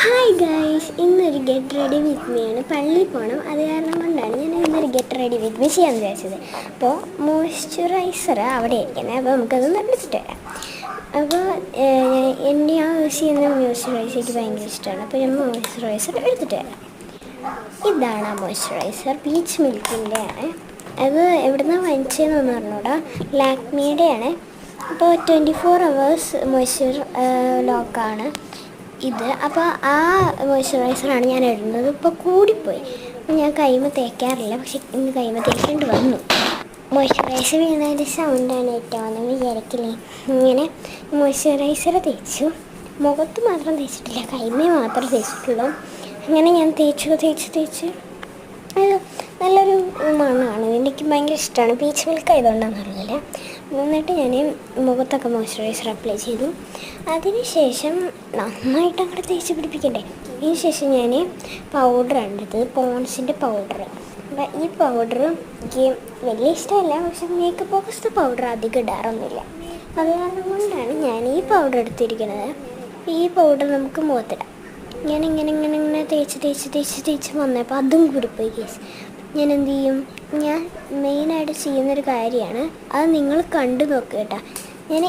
Hi guys, ഇന്നൊരു get ready with me ആണ്. പള്ളിയിൽ പോകണം, അത് കാരണം കൊണ്ടാണ് ഞാൻ ഇന്നൊരു ഗെറ്റ് റെഡി വിത്ത് മീ ചെയ്യാൻ വിചാരിച്ചത്. അപ്പോൾ മോയ്സ്ചറൈസർ അവിടെ ഇരിക്കുന്നത്, അപ്പോൾ നമുക്കത് എടുത്തിട്ട് വരാം. അപ്പോൾ ഞാൻ യൂസ് ചെയ്യുന്ന മോയ്സ്ചറൈസർ എനിക്ക് ഭയങ്കര ഇഷ്ടമാണ്. അപ്പോൾ ഞാൻ മോയ്സ്ചറൈസർ എടുത്തിട്ട് വരാം. ഇതാണ് ആ മോയ്സ്ചറൈസർ, പീച്ച് മിൽക്കിൻ്റെ ആണ്. അത് എവിടെ നിന്നാണ് വാങ്ങിച്ചതെന്ന് പറഞ്ഞൂടാ, ലാക്മിയുടെ ആണ്. അപ്പോൾ 24 hours മോയ്സ്ചർ ലോക്കാണ് ഇത്. അപ്പോൾ ആ മോയ്സ്ചറൈസറാണ് ഞാൻ ഇടുന്നത്. ഇപ്പോൾ കൂടിപ്പോയി, ഞാൻ കൈമ തേക്കാറില്ല, പക്ഷെ ഇന്ന് കൈമ തേക്കേണ്ടി വന്നു. മോയ്സ്ചറൈസർ വീണതിൻ്റെ സൗണ്ടാണ് ഏറ്റവും വിചാരിക്കില്ലേ. ഇങ്ങനെ മോയ്സ്ചറൈസർ തേച്ചു, മുഖത്ത് മാത്രം തേച്ചിട്ടില്ല, കൈമ മാത്രം തേച്ചിട്ടുള്ളൂ. അങ്ങനെ ഞാൻ തേച്ച് നല്ലൊരു മണമാണ്, എനിക്ക് ഭയങ്കര ഇഷ്ടമാണ്. പീച്ച് മിൽക്ക് ആയതുകൊണ്ടാണെന്ന് അറിയില്ല. എന്നിട്ട് ഞാൻ മുഖത്തൊക്കെ മോയ്സ്ചറൈസർ അപ്ലൈ ചെയ്തു. അതിനുശേഷം നന്നായിട്ട് അങ്ങോട്ട് തേച്ച് പിടിപ്പിക്കണ്ടേ. അതിനുശേഷം ഞാൻ പൗഡറാണ് എടുത്തത്, പോൺസിൻ്റെ പൗഡർ. അപ്പം ഈ പൗഡർ എനിക്ക് വലിയ ഇഷ്ടമല്ല, പക്ഷെ മേക്കപ്പ് ബോക്സിൻ്റെ പൗഡർ അധികം ഇടാറൊന്നുമില്ല. അത് കാരണം കൊണ്ടാണ് ഞാൻ ഈ പൗഡർ എടുത്തിരിക്കുന്നത്. ഈ പൗഡർ നമുക്ക് മുഖത്തിടാം. ഞാനിങ്ങനെ തേച്ച് വന്നപ്പോൾ അതും കൂടിപ്പോയി കേസ്. ഞാൻ എന്ത് ചെയ്യും, ഞാൻ മെയിനായിട്ട് ചെയ്യുന്നൊരു കാര്യമാണ്, അത് നിങ്ങൾ കണ്ടു നോക്കുക കേട്ടോ. ഞാൻ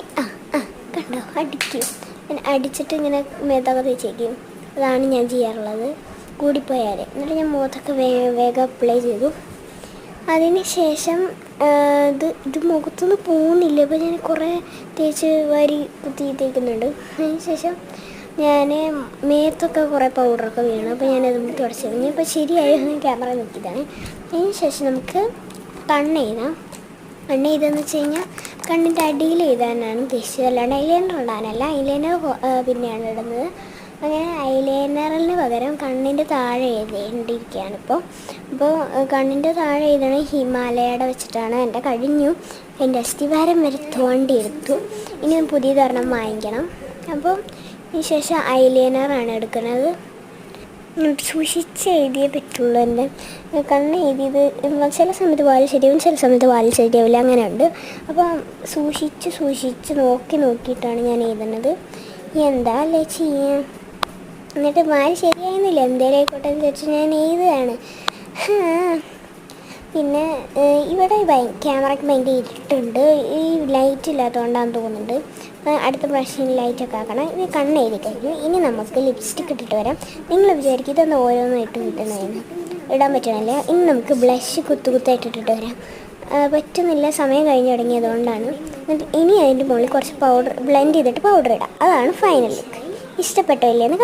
കണ്ടോ അടിക്കും, ഞാൻ അടിച്ചിട്ട് ഇങ്ങനെ മേത്തൊക്കെ തേച്ചേക്കും. അതാണ് ഞാൻ ചെയ്യാറുള്ളത് കൂടിപ്പോയാൽ. എന്നിട്ട് ഞാൻ മുഖത്തൊക്കെ വേഗം അപ്ലൈ ചെയ്തു. അതിന് ശേഷം ഇത് മുഖത്തൊന്നും പോകുന്നില്ല, അപ്പോൾ ഞാൻ കുറേ തേച്ച് വാരി കുത്തി തേക്കുന്നുണ്ട്. അതിന് ശേഷം ഞാൻ മേത്തൊക്കെ കുറേ പൗഡറൊക്കെ വീണു, അപ്പോൾ ഞാനത് തുടച്ച് കഴിഞ്ഞു. ഇപ്പോൾ ശരിയായി ക്യാമറ നോക്കിയതാണ്. അതിന് ശേഷം നമുക്ക് കണ്ണെഴുതാം. കണ്ണെഴുതാന്ന് വെച്ച് കഴിഞ്ഞാൽ കണ്ണിൻ്റെ അടിയിൽ എഴുതാനാണ് ഉദ്ദേശിച്ചത്, അല്ലാണ്ട് ഐലൈനർ ഇടാനല്ല. ഐലൈനർ പിന്നെയാണ് ഇടുന്നത്. അങ്ങനെ ഐലൈനറിന് പകരം കണ്ണിൻ്റെ താഴെ എഴുതേണ്ടിയിരിക്കുകയാണ് അപ്പോൾ കണ്ണിൻ്റെ താഴെ എഴുതണ ഹിമാലയയുടെ വെച്ചിട്ടാണ്. എൻ്റെ കഴിഞ്ഞു, എൻ്റെ അസ്ഥിവാരം വരെ തോണ്ടിയെടുത്തു. ഇനി പുതിയതൊരെണ്ണം വാങ്ങിക്കണം. അപ്പോൾ അതിന് ശേഷം ഐലൈനറാണ് എടുക്കുന്നത്. സൂക്ഷിച്ച് എഴുതിയേ പറ്റുള്ളൂ. എൻ്റെ കണ്ണ് എഴുതിയത് ചില സമയത്ത് വാല് ശരിയാവും, ചില സമയത്ത് വാല് ശരിയാവില്ല, അങ്ങനെ ഉണ്ട്. അപ്പോൾ സൂക്ഷിച്ച് നോക്കിയിട്ടാണ് ഞാൻ എഴുതുന്നത്. എന്താ അല്ലേ ചെയ്യാം. എന്നിട്ട് വാല് ശരിയായിരുന്നില്ല, എന്തേലും ആയിക്കോട്ടെ എന്ന് വെച്ച് ഞാൻ എഴുതുകയാണ്. പിന്നെ ഇവിടെ ക്യാമറയ്ക്ക് ഭയങ്കര ഇരുട്ടുണ്ട്, ഈ ലൈറ്റ് ഇല്ലാത്തതുകൊണ്ടാണെന്ന് തോന്നുന്നുണ്ട്. അടുത്ത പ്രാവശ്യം ലൈറ്റൊക്കെ ആക്കണം. ഇത് കണ്ണെഴുതി കഴിഞ്ഞു. ഇനി നമുക്ക് ലിപ്സ്റ്റിക്ക് ഇട്ടിട്ട് വരാം. നിങ്ങൾ വിചാരിക്കും ഇതൊന്ന് ഓരോന്നായിട്ട് കിട്ടണമെന്ന്, ഇടാൻ പറ്റണില്ല. ഇനി നമുക്ക് ബ്ലഷ് കുത്തായിട്ട് ഇട്ടിട്ട് വരാം. പറ്റുന്നില്ല, സമയം കഴിഞ്ഞ് തുടങ്ങിയതുകൊണ്ടാണ്. എന്നിട്ട് ഇനി അതിൻ്റെ മുകളിൽ കുറച്ച് പൗഡർ ബ്ലെൻഡ് ചെയ്തിട്ട് പൗഡർ ഇടാം. അതാണ് ഫൈനൽ ലുക്ക്. ഇഷ്ടപ്പെട്ടോ ഇല്ലയെന്ന്